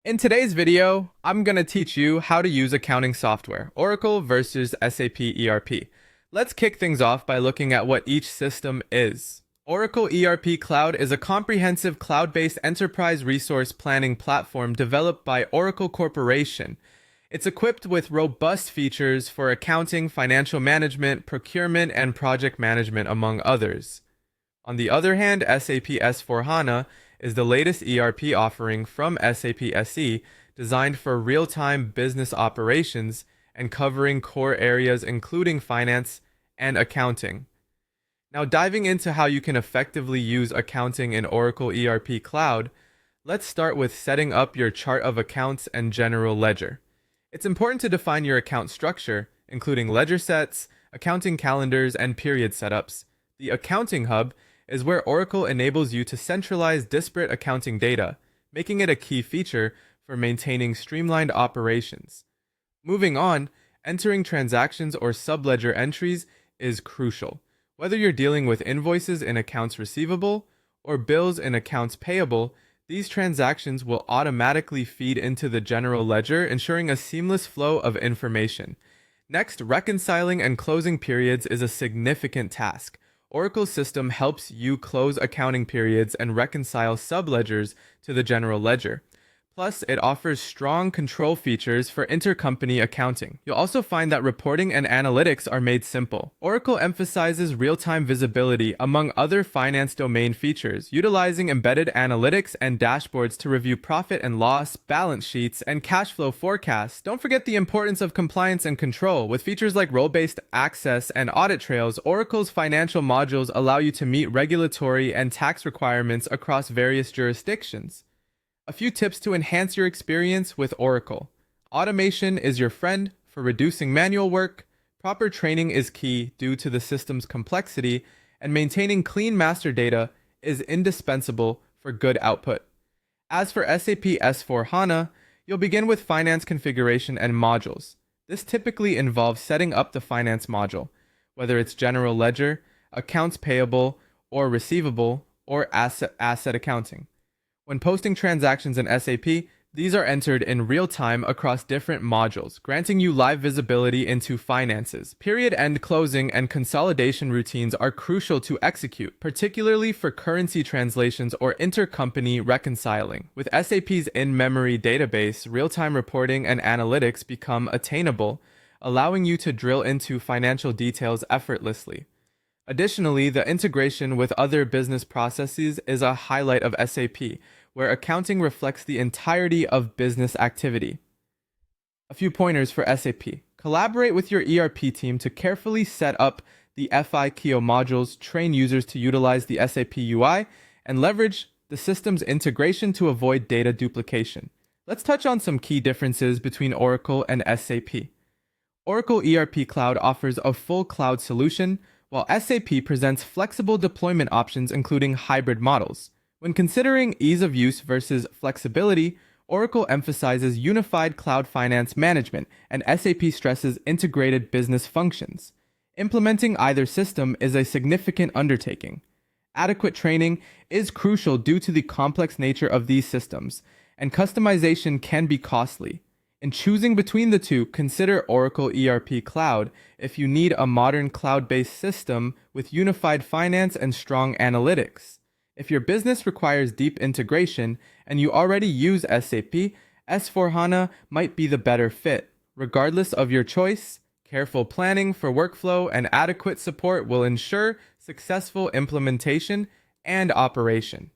In today's video, I'm going to teach you how to use accounting software, Oracle versus SAP ERP. Let's kick things off by looking at what each system is. Oracle ERP Cloud is a comprehensive cloud-based enterprise resource planning platform developed by Oracle Corporation. It's equipped with robust features for accounting, financial management, procurement, and project management, among others. On the other hand, SAP S/4HANA is the latest ERP offering from SAP SE designed for real-time business operations and covering core areas including finance and accounting. Now, diving into how you can effectively use accounting in Oracle ERP Cloud, let's start with setting up your chart of accounts and general ledger. It's important to define your account structure, including ledger sets, accounting calendars, and period setups. The Accounting Hub is where Oracle enables you to centralize disparate accounting data, making it a key feature for maintaining streamlined operations. Moving on, entering transactions or subledger entries is crucial. Whether you're dealing with invoices in accounts receivable or bills in accounts payable, these transactions will automatically feed into the general ledger, ensuring a seamless flow of information. Next, reconciling and closing periods is a significant task. Oracle's system helps you close accounting periods and reconcile subledgers to the general ledger. Plus, it offers strong control features for intercompany accounting. You'll also find that reporting and analytics are made simple. Oracle emphasizes real-time visibility among other finance domain features, utilizing embedded analytics and dashboards to review profit and loss, balance sheets, and cash flow forecasts. Don't forget the importance of compliance and control. With features like role-based access and audit trails, Oracle's financial modules allow you to meet regulatory and tax requirements across various jurisdictions. A few tips to enhance your experience with Oracle. Automation is your friend for reducing manual work. Proper training is key due to the system's complexity, and maintaining clean master data is indispensable for good output. As for SAP S/4HANA, you'll begin with finance configuration and modules. This typically involves setting up the finance module, whether it's general ledger, accounts payable or receivable, or asset accounting. When posting transactions in SAP, these are entered in real time across different modules, granting you live visibility into finances. Period end closing and consolidation routines are crucial to execute, particularly for currency translations or intercompany reconciling. With SAP's in-memory database, real-time reporting and analytics become attainable, allowing you to drill into financial details effortlessly. Additionally, the integration with other business processes is a highlight of SAP, where accounting reflects the entirety of business activity. A few pointers for SAP. Collaborate with your ERP team to carefully set up the FIKO modules, train users to utilize the SAP UI, and leverage the system's integration to avoid data duplication. Let's touch on some key differences between Oracle and SAP. Oracle ERP Cloud offers a full cloud solution, while SAP presents flexible deployment options including hybrid models. When considering ease of use versus flexibility, Oracle emphasizes unified cloud finance management, and SAP stresses integrated business functions. Implementing either system is a significant undertaking. Adequate training is crucial due to the complex nature of these systems, and customization can be costly. In choosing between the two, consider Oracle ERP Cloud if you need a modern cloud-based system with unified finance and strong analytics. If your business requires deep integration and you already use SAP, S/4HANA might be the better fit. Regardless of your choice, careful planning for workflow and adequate support will ensure successful implementation and operation.